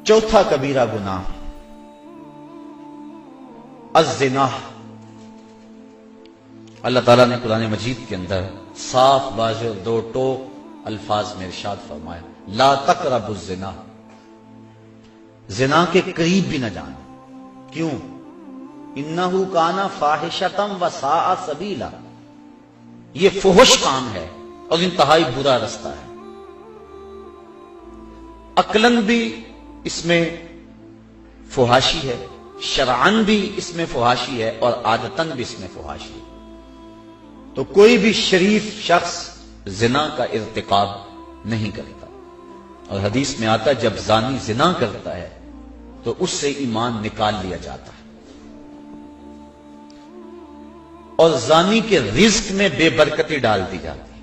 چوتھا کبیرہ گناہ الزنا۔ اللہ تعالیٰ نے قرآن مجید کے اندر صاف واضح دو ٹوک الفاظ میں ارشاد فرمایا، لا تقربوا الزنا، زنا کے قریب بھی نہ جانا۔ کیوں؟ انہ کان فاحشۃ وساء سبیلا، یہ فحش کام ہے اور انتہائی برا رستہ ہے۔ عقلاً بھی اس میں فحاشی ہے، شرعاً بھی اس میں فحاشی ہے، اور عادتاً بھی اس میں فحاشی ہے۔ تو کوئی بھی شریف شخص زنا کا ارتکاب نہیں کرتا، اور حدیث میں آتا ہے جب زانی زنا کرتا ہے تو اس سے ایمان نکال لیا جاتا ہے، اور زانی کے رزق میں بے برکتی ڈال دی جاتی ہے،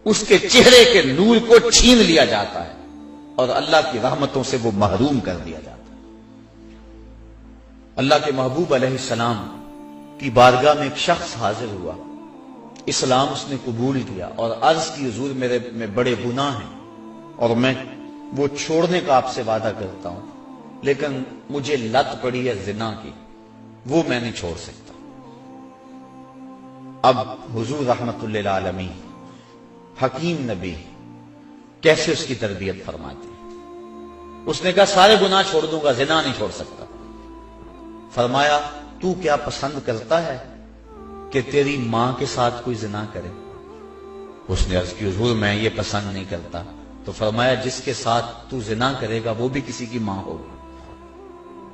اس کے چہرے کے نور کو چھین لیا جاتا ہے، اور اللہ کی رحمتوں سے وہ محروم کر دیا جاتا ہے۔ اللہ کے محبوب علیہ السلام کی بارگاہ میں ایک شخص حاضر ہوا، اسلام اس نے قبول کیا اور عرض کی حضور میرے میں بڑے گناہ ہیں اور میں وہ چھوڑنے کا آپ سے وعدہ کرتا ہوں، لیکن مجھے لت پڑی ہے زنا کی، وہ میں نہیں چھوڑ سکتا۔ اب حضور رحمت اللہ علیہ حکیم نبی کیسے اس کی تربیت فرماتے ہیں؟ اس نے کہا سارے گناہ چھوڑ دوں گا، زنا نہیں چھوڑ سکتا۔ فرمایا تو کیا پسند کرتا ہے کہ تیری ماں کے ساتھ کوئی زنا کرے؟ اس نے عرض کی حضور میں یہ پسند نہیں کرتا۔ تو فرمایا جس کے ساتھ تو زنا کرے گا وہ بھی کسی کی ماں ہوگی۔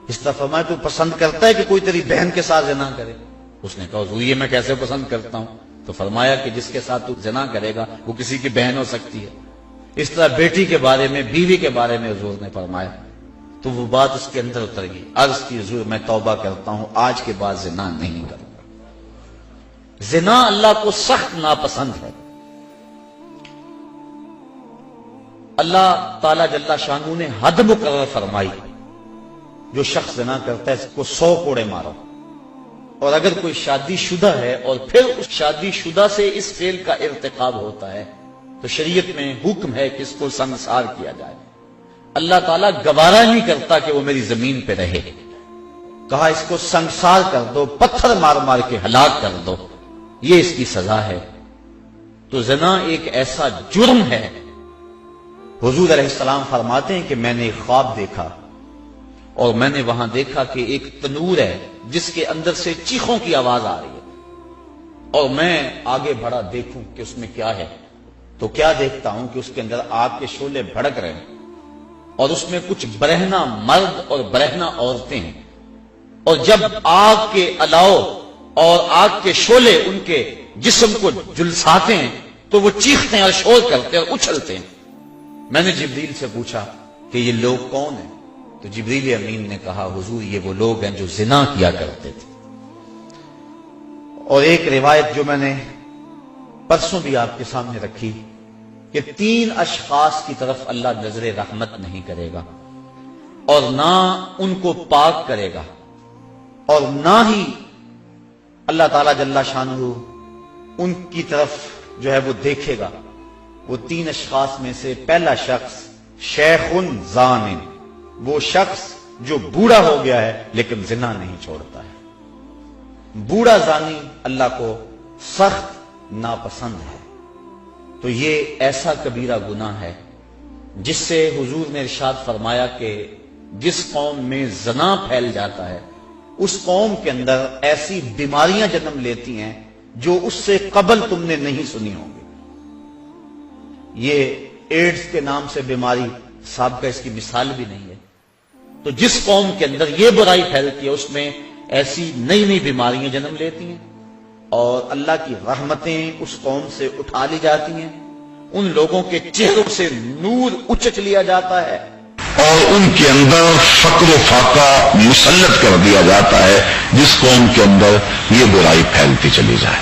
اس طرح فرمایا تو پسند کرتا ہے کہ کوئی تیری بہن کے ساتھ زنا کرے؟ اس نے کہا حضور یہ میں کیسے پسند کرتا ہوں؟ تو فرمایا کہ جس کے ساتھ تو زنا کرے گا وہ کسی کی بہن ہو سکتی ہے۔ اس طرح بیٹی کے بارے میں، بیوی کے بارے میں حضور نے فرمایا، تو وہ بات اس کے اندر اتر گئی۔ عرض کی حضور میں توبہ کرتا ہوں، آج کے بعد زنا نہیں کروں گا۔ زنا اللہ کو سخت ناپسند ہے۔ اللہ تعالی جل شانہ نے حد مقرر فرمائی، جو شخص زنا کرتا ہے اس کو 100 کوڑے مارو، اور اگر کوئی شادی شدہ ہے اور پھر اس شادی شدہ سے اس فعل کا ارتکاب ہوتا ہے تو شریعت میں حکم ہے کہ اس کو سنسار کیا جائے۔ اللہ تعالیٰ گوارا نہیں کرتا کہ وہ میری زمین پہ رہے، کہا اس کو سنسار کر دو، پتھر مار مار کے ہلاک کر دو، یہ اس کی سزا ہے۔ تو زنا ایک ایسا جرم ہے۔ حضور علیہ السلام فرماتے ہیں کہ میں نے ایک خواب دیکھا، اور میں نے وہاں دیکھا کہ ایک تنور ہے جس کے اندر سے چیخوں کی آواز آ رہی ہے، اور میں آگے بڑھا دیکھوں کہ اس میں کیا ہے، تو کیا دیکھتا ہوں کہ اس کے اندر آگ کے شعلے بھڑک رہے ہیں، اور اس میں کچھ برہنہ مرد اور برہنہ عورتیں ہیں، اور جب آگ کے الاؤ اور آگ کے شعلے ان کے جسم کو جلساتے ہیں تو وہ چیختے ہیں اور شور کرتے ہیں اور اچھلتے ہیں۔ میں نے جبریل سے پوچھا کہ یہ لوگ کون ہیں؟ تو جبریل امین نے کہا حضور یہ وہ لوگ ہیں جو زنا کیا کرتے تھے۔ اور ایک روایت جو میں نے پرسوں بھی آپ کے سامنے رکھی کہ 3 اشخاص کی طرف اللہ نظر رحمت نہیں کرے گا، اور نہ ان کو پاک کرے گا، اور نہ ہی اللہ تعالیٰ جل شانہ ان کی طرف جو ہے وہ دیکھے گا۔ وہ 3 اشخاص میں سے پہلا شخص شیخ زان، وہ شخص جو بوڑھا ہو گیا ہے لیکن زنا نہیں چھوڑتا ہے۔ بوڑھا زانی اللہ کو سخت ناپسند ہے۔ تو یہ ایسا کبیرہ گناہ ہے جس سے حضور نے ارشاد فرمایا کہ جس قوم میں زنا پھیل جاتا ہے اس قوم کے اندر ایسی بیماریاں جنم لیتی ہیں جو اس سے قبل تم نے نہیں سنی ہوں گی۔ یہ ایڈز کے نام سے بیماری صاحب کا اس کی مثال بھی نہیں ہے۔ تو جس قوم کے اندر یہ برائی پھیلتی ہے اس میں ایسی نئی نئی بیماریاں جنم لیتی ہیں، اور اللہ کی رحمتیں اس قوم سے اٹھا لی جاتی ہیں، ان لوگوں کے چہروں سے نور اچک لیا جاتا ہے، اور ان کے اندر فقر و فاقہ مسلط کر دیا جاتا ہے جس قوم کے اندر یہ برائی پھیلتی چلی جائے۔